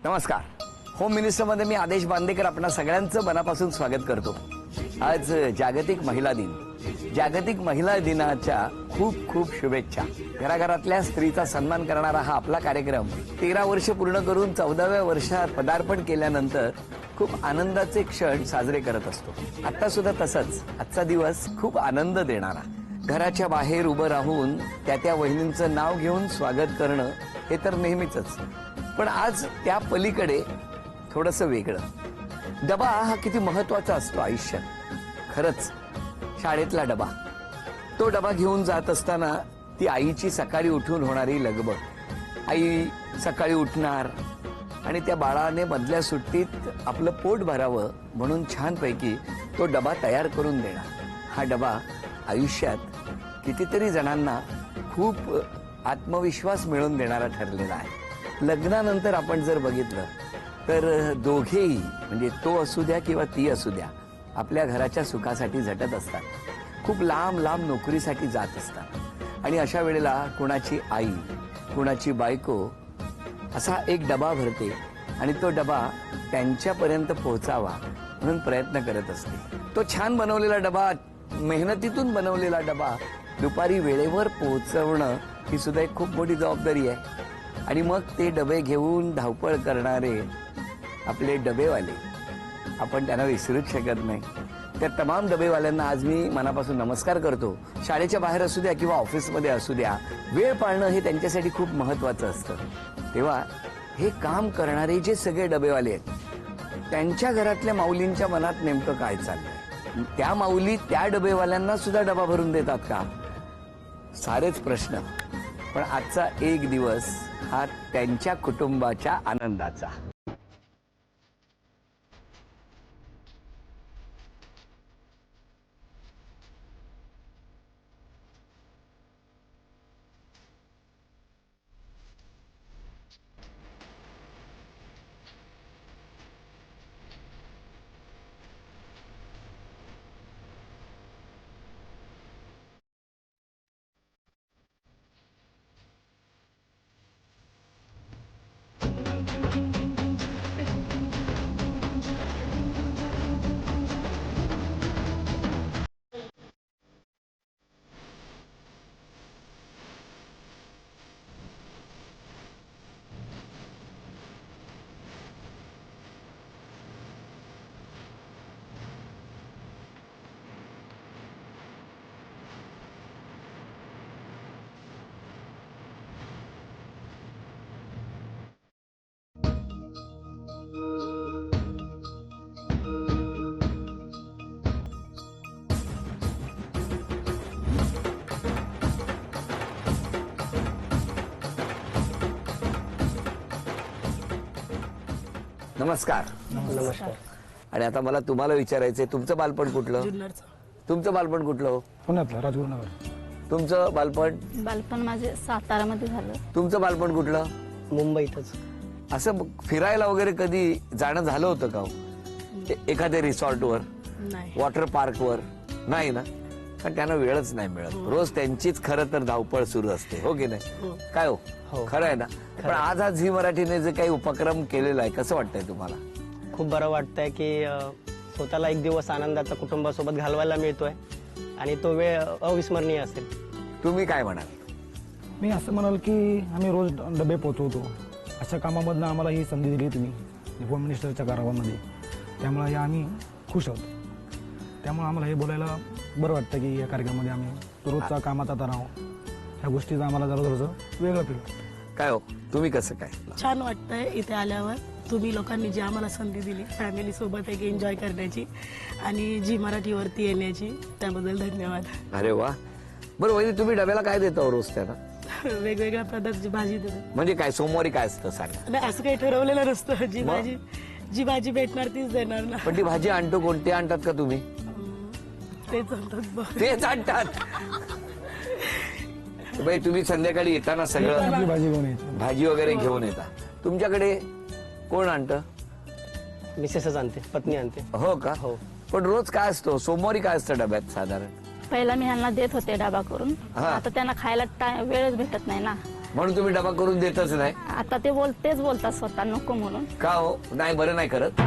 नमस्कार. होम मिनिस्टरमध्ये मी आदेश बांदेकर आपणा सगळ्यांचं मनापासून स्वागत करतो. आज जागतिक महिला दिन. जागतिक महिला दिनाच्या खूप खूप शुभेच्छा. घराघरातल्या स्त्रीचा सन्मान करणारा हा आपला कार्यक्रम 13 वर्ष पूर्ण करून 14व्या वर्षात पदार्पण केल्यानंतर खूप आनंदाचे क्षण साजरे करत असतो. आता सुद्धा तसंच आजचा दिवस खूप आनंद देणारा. घराच्या बाहेर उभं राहून त्या वहिनींचं नाव घेऊन स्वागत करणं हे तर नेहमीच, पण आज त्या पलीकडे थोडंसं वेगळं. डबा हा किती महत्वाचा असतो आयुष्यात. खरंच शाळेतला डबा, तो डबा घेऊन जात असताना ती आईची सकाळी उठून होणारी लगबग. आई सकाळी उठणार आणि त्या बाळाने मधल्या सुट्टीत आपलं पोट भरावं म्हणून छानपैकी तो डबा तयार करून देणार. हा डबा आयुष्यात कितीतरी जणांना खूप आत्मविश्वास मिळवून देणारा ठरलेला आहे. लग्नानंतर आपण जर बघितलं तर दोघेही, म्हणजे तो असू द्या किंवा ती असू द्या, आपल्या घराच्या सुखासाठी झटत असतात. खूप लांब लांब नोकरीसाठी जात असतात आणि अशा वेळेला कुणाची आई, कुणाची बायको असा एक डबा भरते आणि तो डबा त्यांच्यापर्यंत पोहोचावा म्हणून प्रयत्न करत असते. तो छान बनवलेला डबा, मेहनतीतून बनवलेला डबा दुपारी वेळेवर पोहोचवणं ही सुद्धा एक खूप मोठी जबाबदारी आहे. आणि मग ते डबे घेऊन धावपळ करणारे आपले डबेवाले, आपण त्यांना विसरूच शकत नाही. त्या तमाम डबेवाल्यांना आज मी मनापासून नमस्कार करतो. शाळेच्या बाहेर असू द्या किंवा ऑफिसमध्ये असू द्या, वेळ पाळणं हे त्यांच्यासाठी खूप महत्वाचं असतं. तेव्हा हे काम करणारे जे सगळे डबेवाले आहेत, त्यांच्या घरातल्या माऊलींच्या मनात नेमकं काय चाललंय? त्या माऊली त्या डबेवाल्यांना सुद्धा डबा भरून देतात का? सारेच प्रश्न. पण आजचा एक दिवस हा त्यांच्या कुटुंबाच्या आनंदाचा. नमस्कार. नमस्कार. आणि आता मला तुम्हाला विचारायचंय, तुमचं बालपण कुठलं? तुमचं बालपण कुठलं? पुण्यातलं राजगुरुनगर. तुमचं बालपण माझे सातारामध्ये झालं. तुमचं बालपण कुठलं? मुंबईतच. असं फिरायला वगैरे कधी जाणं झालं होतं का? एखाद्या रिसॉर्टवर, वॉटर पार्कवर? नाही ना, कारण त्यांना वेळच नाही मिळत. रोज त्यांचीच खरं तर धावपळ सुरू असते, हो की नाही? काय हो, खरं आहे ना? पण आज हा झी मराठीने जे काही उपक्रम केलेला आहे, कसं वाटतंय तुम्हाला? खूप बरं वाटतंय की स्वतःला एक दिवस आनंदाचा कुटुंबासोबत घालवायला मिळतोय आणि तो वेळ अविस्मरणीय असेल. तुम्ही काय म्हणाल? मी असं म्हणाल की आम्ही रोज डबे पोचवतो. अशा कामामधनं आम्हाला ही संधी दिली तुम्ही होम मिनिस्टरच्या कारभारामध्ये, त्यामुळे आम्ही खुश आहोत. त्यामुळे आम्हाला हे बोलायला बरं वाटतं की या कार्यक्रमामध्ये आम्ही रोजचा कामाचा तणाव, ह्या गोष्टीचा आम्हाला जरा थोडंसं वेगळं फील. काय हो, तुम्ही कसं काय? छान वाटतंय इथे आल्यावर. तुम्ही लोकांनी जी आम्हाला संधी दिली फॅमिली सोबत एक एन्जॉय करण्याची आणि जी मराठीवरती येण्याची, त्याबद्दल धन्यवाद. अरे वा. बरं वहिनी, तुम्ही डब्याला काय देता रोज त्यांना? वेगवेगळ्या प्रकारची भाजी देतो. म्हणजे काय सोमवारी काय असतं सांगा? नाही, असं काही ठरवलेलं नसतं. जी भाजी भेटणार तीच देणार ना. पण ती भाजी आणतो कोणती आणतात का तुम्ही? तेच आणतात. तेच आणतात. बाई, तुम्ही संध्याकाळी येताना सगळं भाजी घेऊन यायची. भाजी वगैरे घेऊन येता. तुमच्याकडे कोण आणतं? मिसेसच आणते, पत्नी आणते. हो का? हो. पण रोज काय असतो? सोमवारी काय असतं डब्यात साधारण? पहिला मी ह्यांना देत होते डबा करून. हा. आता त्यांना खायला वेळच भेटत नाही ना. म्हणून तुम्ही डबा करून देतच नाही आता ते तेच बोलतात स्वतः नको म्हणून. का हो? नाही बरं नाही करत.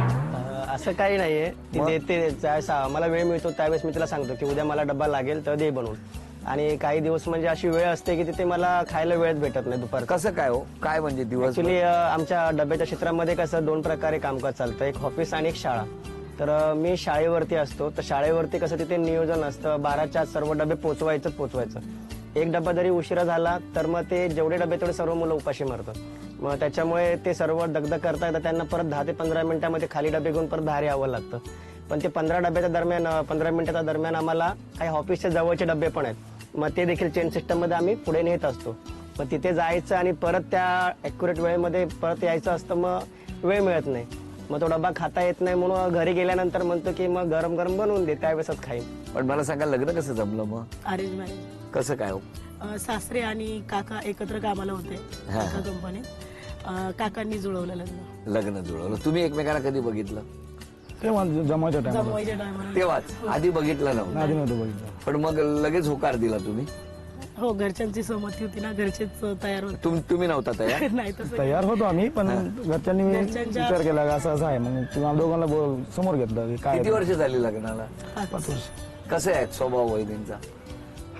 असं काही नाहीये ती देते ज्यावेळेस मला वेळ मिळतो त्यावेळेस मी तिला सांगतो की उद्या मला डब्बा लागेल तर दे बनवून. आणि काही दिवस म्हणजे अशी वेळ असते की तिथे मला खायला वेळच भेटत नाही दुपार. कसं काय हो? काय म्हणजे दिवस? ऍक्च्युली आमच्या डब्याच्या क्षेत्रामध्ये कसं 2 प्रकारे कामकाज चालतं, एक ऑफिस आणि एक शाळा. तर मी शाळेवरती असतो, तर शाळेवरती कसं तिथे नियोजन असतं 12च्या आत सर्व डबे पोचवायचं. एक डबा जरी उशिरा झाला तर मग ते जेवढे डबे तेवढे सर्व मुलं उपाशी मारतात. मग त्याच्यामुळे ते सर्व दगदग करता येतं त्यांना परत 10 ते 15 मिनिटांमध्ये खाली डबे घेऊन परत बाहेर यावं लागतं. पण ते 15 मिनिटाच्या दरम्यान आम्हाला काही ऑफिसच्या जवळचे डबे पण आहेत. मग ते देखील चेन सिस्टममध्ये आम्ही पुढे नेत असतो. मग तिथे जायचं आणि परत त्या ॲक्युरेट वेळेमध्ये परत यायचं असतं, मग वेळ मिळत नाही. मग तो डबा खाता येत नाही म्हणून घरी गेल्यानंतर म्हणतो की मग गरम गरम बनवून दे, त्यावेळेसच खाईन. पण मला सांगा लग्न कसं जमलं मग? Arrange marriage. कसं काय हो? सासरे आणि काका एकत्र कामाला होते हा. एका कंपनीत. काकांनी जुळवलं लग्न. लग्न जुळवलं. तुम्ही एकमेकांना कधी बघितलं? तेव्हा जमायच्या टायमाला जमवायच्या टायमाला तेव्हाच, आधी बघितलं नव्हतं. आधी नव्हतं बघितलं. पण मग लगेच होकार दिला तुम्ही? हो, घरच्यांची सहमती होती ना, घरचेच तयार होते. तुम्ही नव्हता तयार? नाही तसं तयार होतो आम्ही, पण घरच्यांनी विचार केला का असं आहे, मग तुम्ही दोघांना समोर घेतलं की काय. किती वर्ष झाली लग्नाला? 5 वर्ष. कसं आहे स्वभाव वहिनींचा?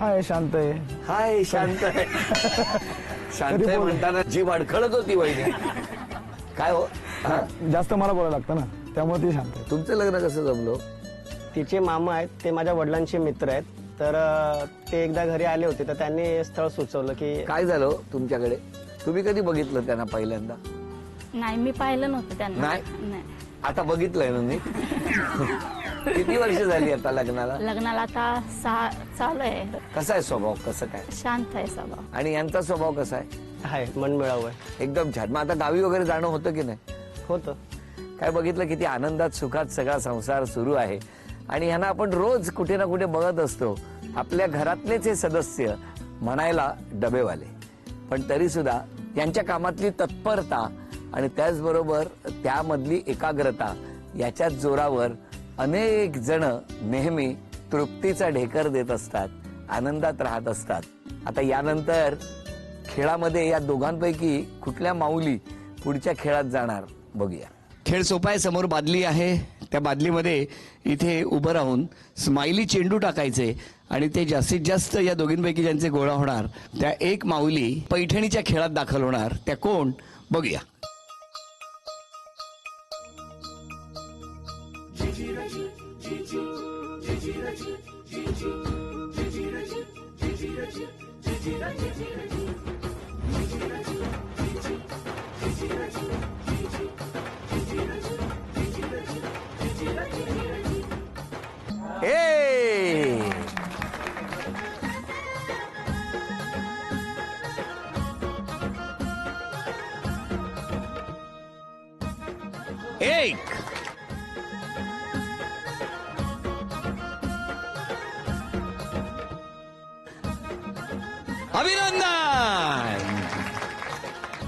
हाय, शांत आहे. हाय, शांत आहे. शांत आहे म्हणताना जीभ अडखळत होती वहिनी. काय हो? हा. जास्त मला बोलायला लागतं ना, त्यामुळे ती शांत आहे. तुमचं लग्न कसं जमलं? तिचे मामा आहेत, ते माझ्या वडिलांचे मित्र आहेत. तर ते एकदा घरी आले होते, तर त्यांनी स्थळ सुचवलं की काय झालं हो तुमच्याकडे? तुम्ही कधी बघितलं त्यांना पहिल्यांदा? नाही, मी पाहिलं नव्हतं त्यांना. नाही? नाही. आता बघितलंय ना मी. किती वर्ष झाली आता लग्नाला? लग्नाला आता 6 चालू आहे. कसा आहे स्वभाव? कसं काय? शांत आहे स्वभाव. आणि यांचा स्वभाव कसा आहे? आहे मन मिळावं आहे. एकदम छान. मग आता गावी वगैरे जाणं होतं की नाही? होतं. काय बघितलं किती आनंदात सुखात सगळा संसार सुरू आहे. आणि ह्यांना आपण रोज कुठे ना कुठे बघत असतो. आपल्या घरातलेच हे सदस्य म्हणायला डबेवाले, पण तरी सुद्धा यांच्या कामातली तत्परता आणि त्याचबरोबर त्यामधली एकाग्रता याच्याच जोरावर अनेक जण नेहमी तृप्तीचा ढेकर देत असतात, आनंदात राहत असतात. आता यानंतर खेळामध्ये या दोघांपैकी कुठल्या माऊली पुढच्या खेळात जाणार बघूया. खेळ सोपा आहे. समोर बादली आहे, त्या बादलीमध्ये इथे उभं राहून स्माइली चेंडू टाकायचे आणि ते जास्तीत जास्त या दोघींपैकी ज्यांचे गोळा होणार त्या एक माऊली पैठणीच्या खेळात दाखल होणार. त्या कोण बघूया. एक अभिनंदन.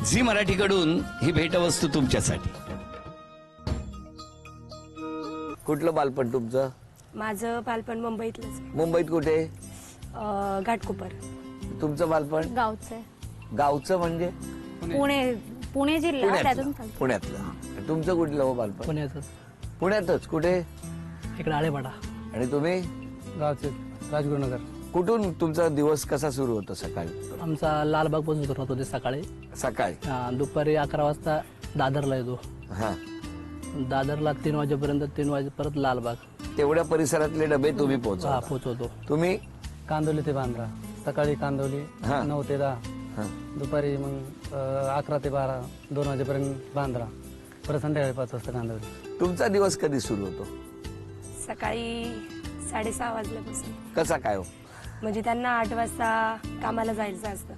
झी मराठीकडून ही भेटवस्तू तुमच्यासाठी. कुठलं बालपण तुमचं? माझं बालपण मुंबईतलंच आहे. मुंबईत कुठे? घाटकोपर. तुमचं बालपण? गावचं आहे. गावचं म्हणजे? पुणे जिल्हा त्यातून पुण्यातलं. तुमचं कुठलं हो बालपण? पुण्यातच. पुण्यातच. कुठे? इकडे आळेपाडा. आणि तुम्ही? गावचे राजगुरुनगर. कुठून तुमचा दिवस कसा सुरू होतो सकाळी? आमचा लालबाग पासून सुरुवात होते सकाळी. सकाळी दुपारी 11 वाजता दादरला येतो. हा. दादरला 3 वाजेपर्यंत, 3 वाजे परत लालबाग. तेवढ्या परिसरातले डबे तुम्ही पोहोचवा? पोहोचवतो. तुम्ही? कांदोली ते बांद्रा. सकाळी कांदोली हा. 9 ते 10. हा. दुपारी मग 11 ते 12, 2 वाजेपर्यंत बांद्रा. परत संध्याकाळी 5 वाजता कांदोली. तुमचा दिवस कधी सुरू होतो? सकाळी 6:30 वाजल्यापासून. कसा काय हो? म्हणजे त्यांना 8 वाजता कामाला जायचं असतं.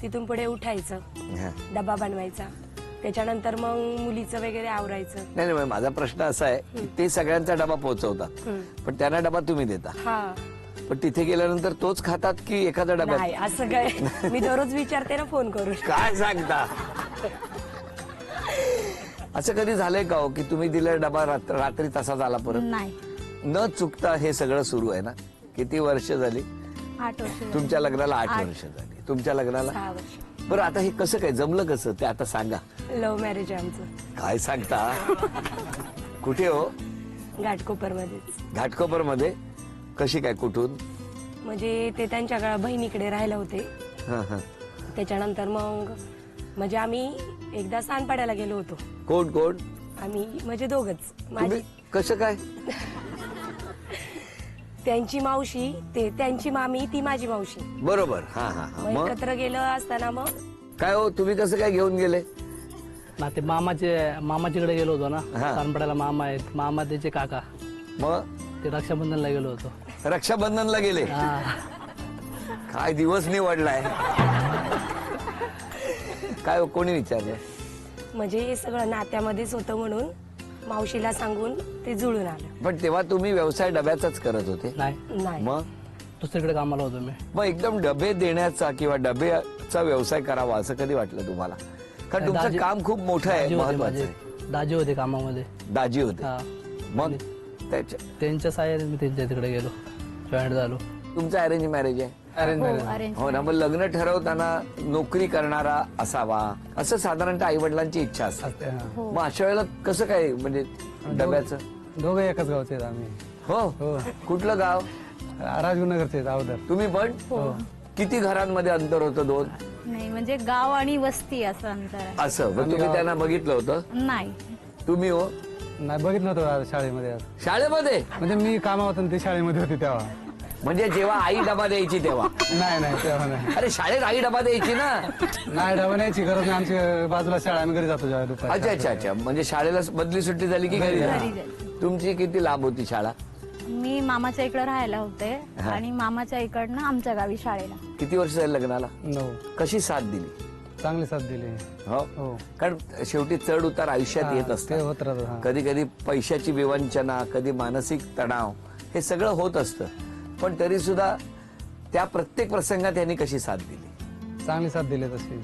तिथून पुढे उठायचं, हा. डबा बनवायचा, त्याच्यानंतर मग मुलीचं वगैरे आवरायचं. नाही नाही, माझा प्रश्न असा आहे की ते सगळ्यांचा डबा पोहोचवतात, पण त्यांना डबा तुम्ही देता. हा. पण तिथे गेल्यानंतर तोच खातात की एखादा डबा? नाही, असं काय. मी दररोज विचारते ना फोन करून. काय सांगता? असं कधी झालंय का हो की तुम्ही दिलेला डबा रात्री तसाच आला परत? नाही. न चुकता हे सगळं सुरू आहे ना? किती वर्ष झाली 8 वर्ष झाली. तुमच्या लग्नाला? 8 वर्ष झाली. तुमच्या लग्नाला? 6 वर्ष. बरं आता हे कसं काय जमलं कसं ते आता सांगा. लव्ह मॅरेज आहे आमचं. काय सांगता? कुठे हो? घाटकोपरमध्येच. घाटकोपर मध्ये? कशी काय कुठून? म्हणजे ते त्यांच्या बहिणीकडे राहायला होते. हा हा. त्याच्यानंतर मग म्हणजे आम्ही एकदा सानपाड्याला गेलो होतो. कोण कोण? आम्ही म्हणजे दोघच. माझी तुम्ही कसं काय? त्यांची मावशी, ते त्यांची मामी, ती माझी मावशी. बरोबर. हा हा हा. मग मग एकत्र गेलो असताना मग काय हो तुम्ही कसं काय घेऊन गेले? ना ते मामाच्याकडे गेलो होतो ना. हा. सानपाड्याला मामा आहेत, मामा त्याचे काका. मग ते रक्षाबंधनला गेलो होतो. रक्षाबंधनला गेले? हा. काय दिवस निवडलाय? काय हो, कोणी विचारलं? म्हणजे हे सगळं नात्यामध्येच होतं म्हणून मावशीला सांगून ते जुळून आलं. पण तेव्हा तुम्ही व्यवसाय डब्याचाच करत होते? नाही, नाही. मग दुसरीकडे कामाला होतो मी. मग एकदम डबे देण्याचा किंवा डब्याचा व्यवसाय करावा असं कधी वाटलं तुम्हाला? कारण तुमचं दाजी- काम खूप मोठं आहे, दाजी होते महत्वाचं माझे. आहे. दाजी होते कामामध्ये. दाजी होते. हा. मग त्याच्या त्यांच्या साह्याने मी त्यांच्या तिकडे गेलो, जॉईन झालो. तुमचं अरेंज मॅरेज आहे? अरेंज हो मॅरेज. अरेंज. हो ना. मग लग्न ठरवताना नोकरी करणारा असावा असं साधारणतः आई वडिलांची इच्छा असते. असते, हा. हो. मग अशा वेळेला कसं काय म्हणजे डब्याचं? दोघं एकाच गावचे आहेत आम्ही. हो. हो. कुठलं गाव? राजगुरुनगरचे आहेत अगोदर. तुम्ही पण? हो. किती घरांमध्ये अंतर होतं? 2? नाही म्हणजे गाव आणि वस्ती असं अंतर आहे. असं. मग तुम्ही त्यांना बघितलं होतं? नाही. तुम्ही हो? नाही बघितलं होतं शाळेमध्ये. शाळेमध्ये? म्हणजे मी कामावर होतो, ते शाळेमध्ये होते तेव्हा. म्हणजे जेव्हा आई डबा द्यायची तेव्हा? नाही तेव्हा नाही. अरे शाळेत आई डबा द्यायची ना. नाही डबण्याची गरज नाही, आमची बाजूला शाळा, आम्ही घरी जातो जेव्हा दुपारी. अच्छा अच्छा अच्छा. म्हणजे शाळेला बदली सुट्टी झाली की घरी घरी जायची? जायची. तुमची किती लांब होती शाळा? मी मामाच्या इकडे राहायला होते हा. आणि मामाच्या इकडनं आमच्या गावी शाळेला. किती वर्ष झाली लग्नाला? 9. कशी साथ दिली? चांगली साथ दिली. हो. हो. कारण शेवटी चढ उतार आयुष्यात येत ते असतात. होत राहत. हा. कधी कधी पैशाची विवंचना, कधी मानसिक तणाव, हे सगळं होत असतं. पण तरी सुद्धा त्या प्रत्येक प्रसंगात त्यांनी कशी साथ दिली? चांगली साथ दिली तशी.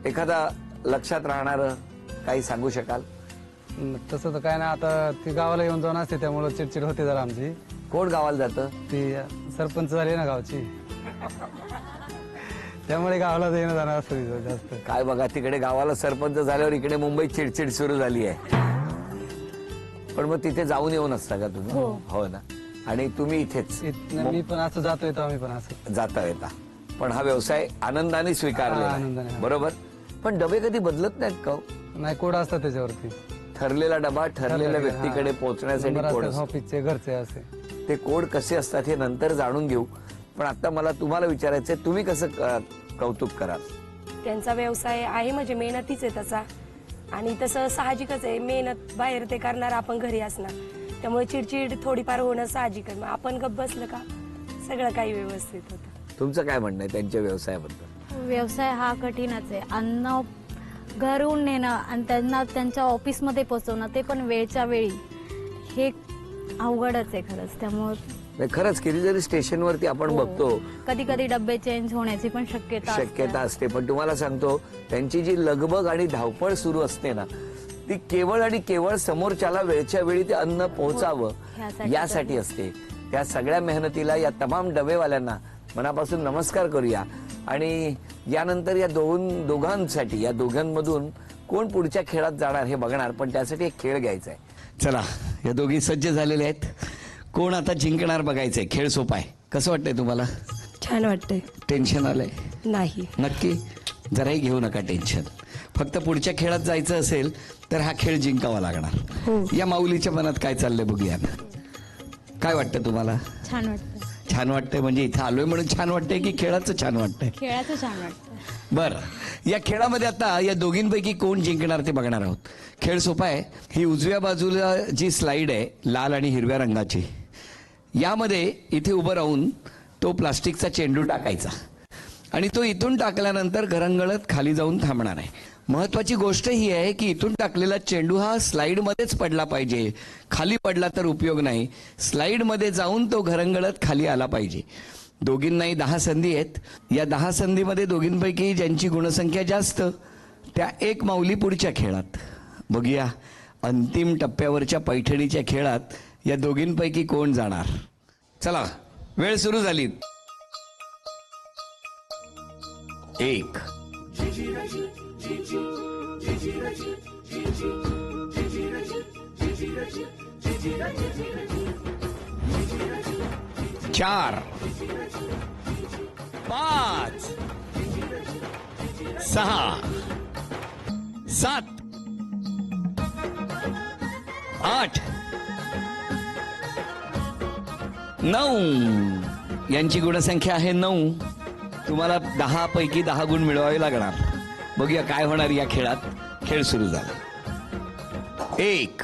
एखादा लक्षात राहणार काही सांगू शकाल? तसं तर काय नाही, आता ती गावाला येऊन जाऊन असते त्यामुळे चिडचिड होते जरा आमची. कोण गावाला जातं? ती सरपंच झाली ना गावची, त्यामुळे गावाला येणं जाणं असतं तिचं जास्त. काय बघा, तिकडे गावाला सरपंच झाल्यावर इकडे मुंबईत चिडचिड सुरू झाली आहे. पण मग तिथे जाऊन येऊन असता का तुम्ही? हो ना. आणि तुम्ही इथेच मी पण असं जातो येतो, आम्ही पण असं जाता येता. पण हा व्यवसाय आनंदाने हा, स्वीकारला आनंदाने, हा. बरोबर. पण डबे कधी बदलत नाहीत का हो? नाही, कोड असतात त्याच्यावरती. ठरलेला डबा ठरलेल्या व्यक्तीकडे पोहोचण्यासाठी कोड असतो. ऑफिसचे घरचे असे. ते कोड कसे असतात हे नंतर जाणून घेऊ. पण आता मला तुम्हाला विचारायचंय, तुम्ही कसं कौतुक कराल? त्यांचा व्यवसाय आहे म्हणजे मेहनतीच आहे तसा. आणि तसं साहजिकच आहे, मेहनत बाहेर ते करणार, आपण घरी असणार, त्यामुळे चिडचिड थोडीफार होणं साहजिक आहे. मग आपण गप्प बसलं का सगळं काही व्यवस्थित होतं. तुमचं काय म्हणणं आहे त्यांच्या व्यवसायाबद्दल? व्यवसाय हा कठीणच आहे. अन्न घरून नेणं आणि त्यांना त्यांच्या ऑफिसमध्ये पोहोचवणं, ते पण वेळच्या वेळी, हे अवघडच आहे खरंच. त्यामुळे नाही, खरंच कितीतरी स्टेशनवरती आपण बघतो कधी कधी डब्बे चेंज होण्याची पण शक्यता असते. पण तुम्हाला सांगतो, त्यांची जी लगबग आणि धावपळ सुरू असते ना, ती केवळ आणि केवळ समोरच्याला वेळच्या वेळी ते अन्न पोहोचावं ह्यासाठी यासाठी असते. त्या सगळ्या मेहनतीला या तमाम डबेवाल्यांना मनापासून नमस्कार करूया. आणि यानंतर या दोघांसाठी, या दोघांमधून कोण पुढच्या खेळात जाणार हे बघणार. पण त्यासाठी एक खेळ घ्यायचा आहे. चला, या दोघी सज्ज झालेले आहेत. कोण आता जिंकणार बघायचंय. खेळ सोपा आहे. कसं वाटतंय तुम्हाला? छान वाटतंय. टेन्शन आलंय? नाही. नक्की? जराही घेऊ नका टेन्शन. फक्त पुढच्या खेळात जायचं असेल तर हा खेळ जिंकावा लागणार. या माऊलीच्या मनात काय चाललंय बघूया. काय वाटतं तुम्हाला? छान वाटतं. छान वाटतंय म्हणजे इथं आलोय म्हणून छान वाटतंय की खेळाचं छान वाटतंय? खेळाचं छान वाटतं. बरं, या खेळामध्ये आता या दोघींपैकी कोण जिंकणार ते बघणार आहोत. खेळ सोपा आहे. ही उजव्या बाजूला जी स्लाइड आहे लाल आणि हिरव्या रंगाची, यामध्ये इथे उभं राहून तो प्लास्टिकचा चेंडू टाकायचा आणि तो इथून टाकल्यानंतर घरंगळत खाली जाऊन थांबणार आहे. महत्वाची गोष्ट ही आहे की इथून टाकलेला चेंडू हा स्लाइडमध्येच पडला पाहिजे. खाली पडला तर उपयोग नाही. स्लाइडमध्ये जाऊन तो घरंगळत खाली आला पाहिजे. दोघींनाही 10 संधी आहेत. या 10 संधीमध्ये दोघींपैकी ज्यांची गुणसंख्या जास्त त्या एक माऊली पुढच्या खेळात. बघूया अंतिम टप्प्यावरच्या पैठणीच्या खेळात या दोघींपैकी कोण जाणार. चला, वेळ सुरू झाली. 1 चार, पाच, सहा, सात, आठ, 9 यांची गुणसंख्या आहे 9. तुम्हाला 10 पैकी 10 गुण मिळवावे लागणार. बघूया काय होणार या खेळात. खेळ सुरू झाला. 1,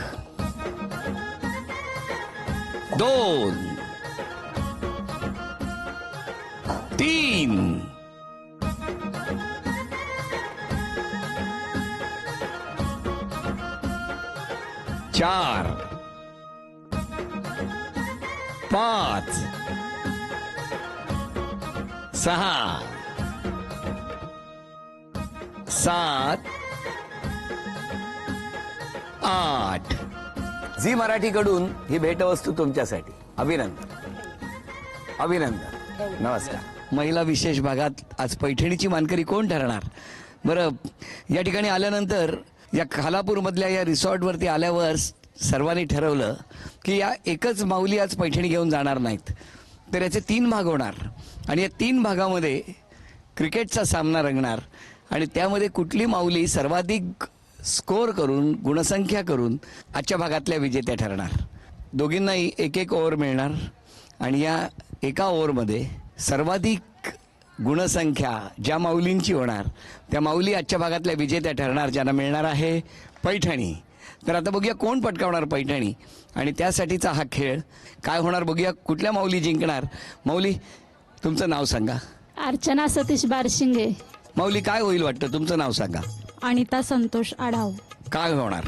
2, 3, 4, 5, 6, 7, 8. झी मराठीकडून ही भेटवस्तू तुमच्यासाठी. अभिनंदन अभिनंदन. नमस्कार. महिला विशेष भागात आज पैठणीची मानकरी कोण ठरणार? बरं, या ठिकाणी आल्यानंतर या खालापूरमधल्या या रिसॉर्टवरती आल्यावर सर्वांनी ठरवलं की या एकच माऊली आज पैठणी घेऊन जाणार नाहीत, तर याचे 3 भाग होणार आणि या 3 भागामध्ये क्रिकेटचा सामना रंगणार आणि त्यामध्ये कुठली माऊली सर्वाधिक स्कोर करून गुणसंख्या करून आजच्या भागातल्या विजेत्या ठरणार. दोघींनाही 1-1 ओव्हर मिळणार आणि या एका ओव्हरमध्ये सर्वाधिक गुणसंख्या ज्या माऊलींची होणार त्या माऊली आजच्या भागातल्या विजेत्या ठरणार, ज्यांना मिळणार आहे पैठणी. तर आता बघूया कोण पटकावणार पैठणी आणि त्यासाठीचा हा खेळ काय होणार बघूया. कुठल्या माऊली जिंकणार? माऊली, तुमचं नाव सांगा. अर्चना सतीश बारशिंगे. माऊली, काय होईल वाटतं? तुमचं नाव सांगा. अनिता संतोष आढाव. काय होणार?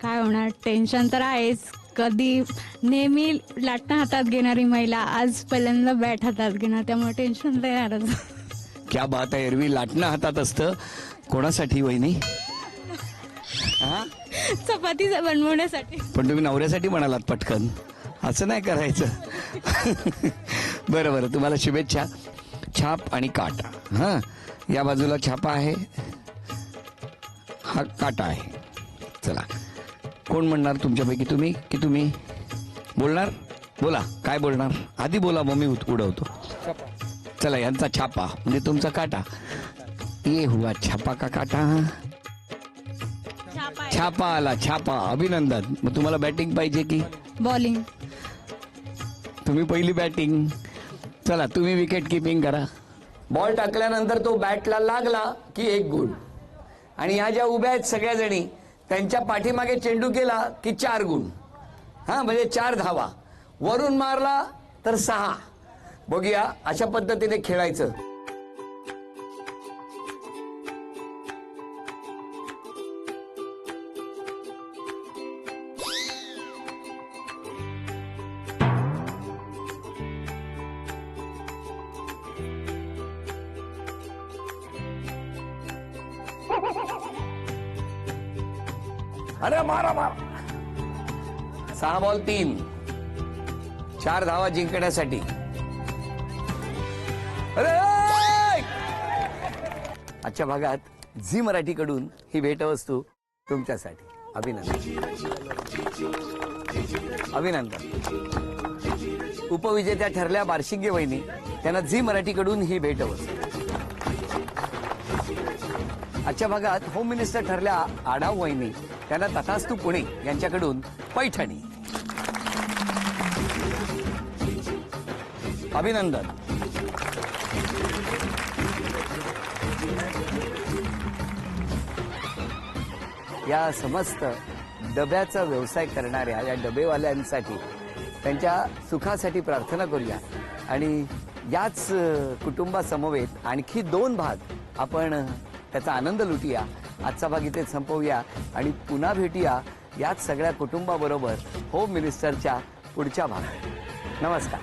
काय होणार? टेन्शन तर आहेच. कधी नेहमी लाटणं हातात घेणारी महिला आज पहिल्यांदा बॅट हातात घेणार, त्यामुळे टेन्शन तर येणारच. क्या बात आहे. एरवी लाटणं हातात असतं. कोणासाठी वहिनी? हा, चपाती बनवण्यासाठी. पण तुम्ही नवऱ्यासाठी म्हणालात पटकन. असं नाही करायचं. बरं बरं, तुम्हाला शुभेच्छा. छाप आणि काटा. हां, या बाजूला छापा आहे, हा काटा आहे. चला, कोण म्हणणार तुमच्यापैकी? तुम्ही की तुम्ही बोलणार? बोला, काय बोलणार? आधी बोला, मग मी उडवतो. चला, यांचा छापा म्हणजे तुमचा काटा. ये हुआ छापा का काटा. छापा आला, छापा. अभिनंदन. मग तुम्हाला बॅटिंग पाहिजे की बॉलिंग? तुम्ही पहिली बॅटिंग. चला, तुम्ही विकेट किपिंग करा. बॉल टाकल्यानंतर तो बॅटला लागला की 1 गुण आणि ह्या ज्या उभ्या आहेत सगळ्या जणी त्यांच्या पाठीमागे चेंडू केला की 4 गुण. हा, म्हणजे 4 धावा. वरून मारला तर 6. बघूया, अशा पद्धतीने खेळायचं. अरे मारा मारा. 6 बॉल 3. 4 धावा जिंकण्यासाठी. अरे, आजच्या भागात झी मराठीकडून ही भेटवस्तू तुमच्यासाठी. अभिनंदन अभिनंदन. उपविजेत्या ठरल्या बारशिंगे वहिनी, त्यांना झी मराठीकडून ही भेटवस्तू. आजच्या भागात होम मिनिस्टर ठरल्या आढाव वहिनी, त्यांना तथास्तू पुणे यांच्याकडून पैठणी. अभिनंदन. या समस्त डब्याचा व्यवसाय करणाऱ्या या डबेवाल्यांसाठी, त्यांच्या सुखासाठी प्रार्थना करूया आणि याच कुटुंबासमवेत आणखी 2 भाग आपण त्याचा आनंद लुटूया. आजचा भाग इथे संपवूया आणि पुन्हा भेटूया याच सगळ्या कुटुंबाबरोबर होम मिनिस्टरच्या पुढच्या भागात. नमस्कार.